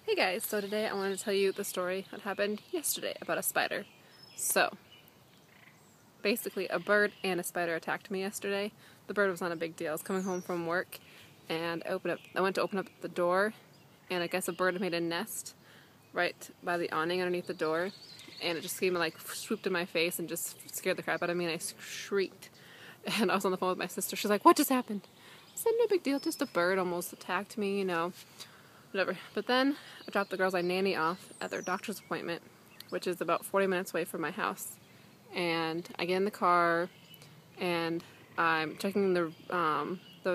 Hey guys, so today I wanted to tell you the story that happened yesterday about a spider. So, basically a bird and a spider attacked me yesterday. The bird was not a big deal. I was coming home from work and I went to open up the door, and I guess a bird had made a nest right by the awning underneath the door, and it just came and swooped in my face and just scared the crap out of me, and I shrieked. And I was on the phone with my sister. She's like, "What just happened?" I said, "No big deal, just a bird almost attacked me, whatever." But then I dropped the girls I nanny off at their doctor's appointment, which is about 40 minutes away from my house. And I get in the car, and I'm checking the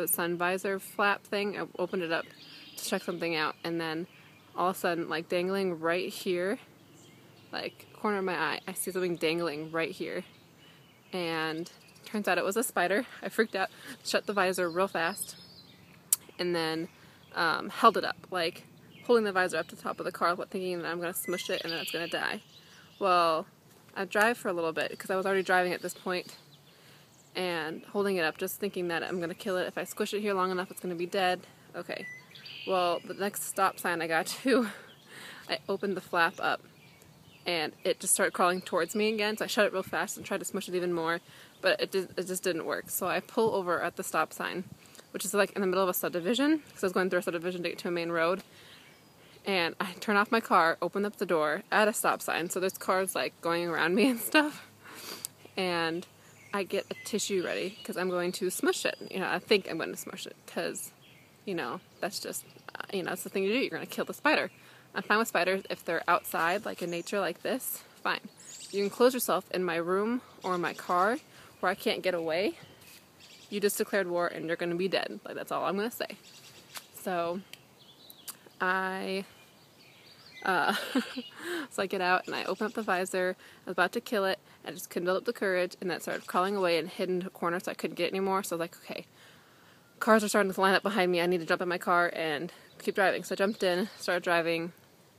sun visor flap thing. I opened it up to check something out, and then all of a sudden, dangling right here, corner of my eye, I see something dangling right here. And turns out it was a spider. I freaked out, shut the visor real fast, and then held it up, holding the visor up to the top of the car, thinking that I'm going to smush it and then it's going to die. Well, I drive for a little bit because I was already driving at this point and holding it up, just thinking that I'm going to kill it. If I squish it here long enough, it's going to be dead. Okay. Well, the next stop sign I got to, I opened the flap up and it just started crawling towards me again. So I shut it real fast and tried to smush it even more, but it just didn't work. So I pull over at the stop sign, which is in the middle of a subdivision, because I was going through a subdivision to get to a main road. And I turn off my car, open up the door at a stop sign, so there's cars going around me and stuff. And I get a tissue ready because I'm going to smush it. I think I'm going to smush it because, that's just, it's the thing to do. You're going to kill the spider. I'm fine with spiders if they're outside, in nature like this, fine. You can close yourself in my room or in my car where I can't get away. You just declared war and you're going to be dead. That's all I'm going to say. So I get out and I open up the visor. I was about to kill it. I just couldn't build up the courage, and then it started crawling away and hid into a corner, so I couldn't get it anymore. So I was like, okay, cars are starting to line up behind me. I need to jump in my car and keep driving. So I jumped in, started driving,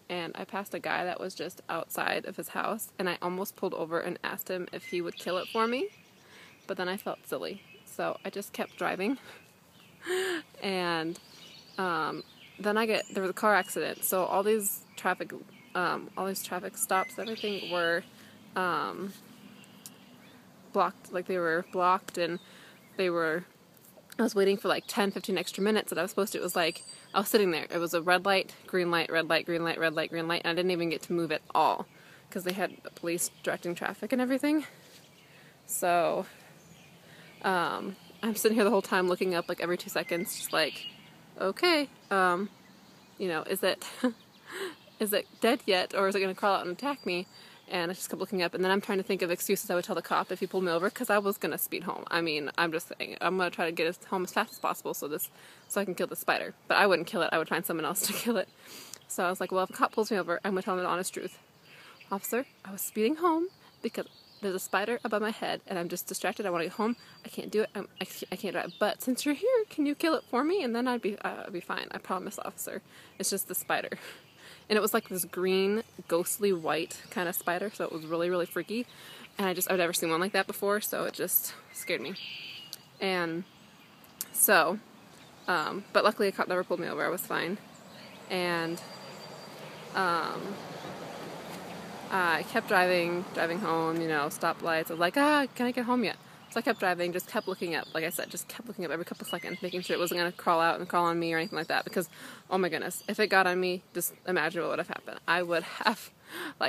and I passed a guy that was just outside of his house, and I almost pulled over and asked him if he would kill it for me, but then I felt silly. So I just kept driving, and then there was a car accident. So all these traffic stops, everything were blocked. They were blocked, and I was waiting for 10, 15 extra minutes that I was supposed to. It was I was sitting there. It was a red light, green light, red light, green light, red light, green light, and I didn't even get to move at all because they had police directing traffic and everything. So I'm sitting here the whole time looking up every 2 seconds, just okay, is it dead yet, or is it going to crawl out and attack me? And I just kept looking up, and then I'm trying to think of excuses I would tell the cop if he pulled me over, because I was going to speed home. I'm just saying, I'm going to try to get home as fast as possible so I can kill the spider. But I wouldn't kill it, I would find someone else to kill it. So I was like, well, if a cop pulls me over, I'm going to tell him the honest truth. Officer, I was speeding home because there's a spider above my head, and I'm just distracted. I want to get home. I can't do it. I can't drive. But since you're here, can you kill it for me? And then I'd be fine. I promise, officer. It's just the spider. And it was this green, ghostly white kind of spider, so it was really, really freaky. And I've never seen one like that before, so it just scared me. And so, but luckily a cop never pulled me over. I was fine. And I kept driving home, stoplights. I was like, can I get home yet? So I kept driving, just kept looking up. Like I said, just kept looking up every couple seconds, making sure it wasn't going to crawl out and crawl on me or anything like that. Because, oh my goodness, if it got on me, just imagine what would have happened. I would have,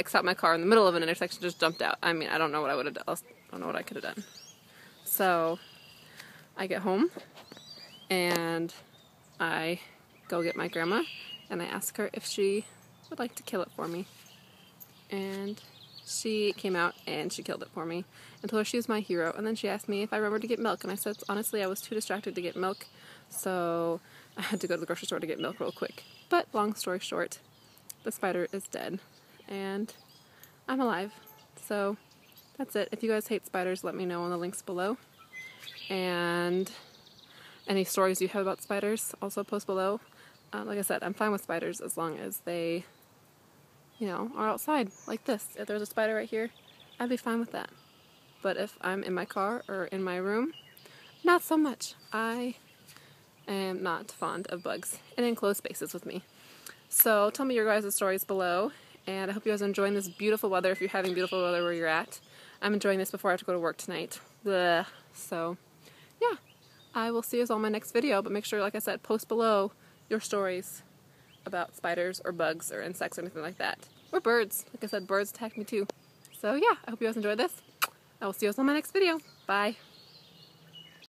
stopped my car in the middle of an intersection, just jumped out. I don't know what I would have done. I don't know what I could have done. So I get home, and I go get my grandma, and I ask her if she would like to kill it for me. And she came out and she killed it for me and told her she was my hero. And then she asked me if I remembered to get milk, and I said honestly I was too distracted to get milk, so I had to go to the grocery store to get milk real quick. But long story short, the spider is dead and I'm alive. So that's it. If you guys hate spiders, let me know in the links below, and any stories you have about spiders also post below. Like I said, I'm fine with spiders as long as they are outside like this. If there's a spider right here, I'd be fine with that. But if I'm in my car or in my room, not so much. I am not fond of bugs in enclosed spaces with me. So tell me your guys' stories below, and I hope you guys are enjoying this beautiful weather if you're having beautiful weather where you're at. I'm enjoying this before I have to go to work tonight. Blech. So, yeah, I will see you all in my next video, but make sure, like I said, post below your stories about spiders or bugs or insects or anything like that. Or birds. Like I said, birds attacked me too. So yeah, I hope you guys enjoyed this. I will see you all in my next video. Bye.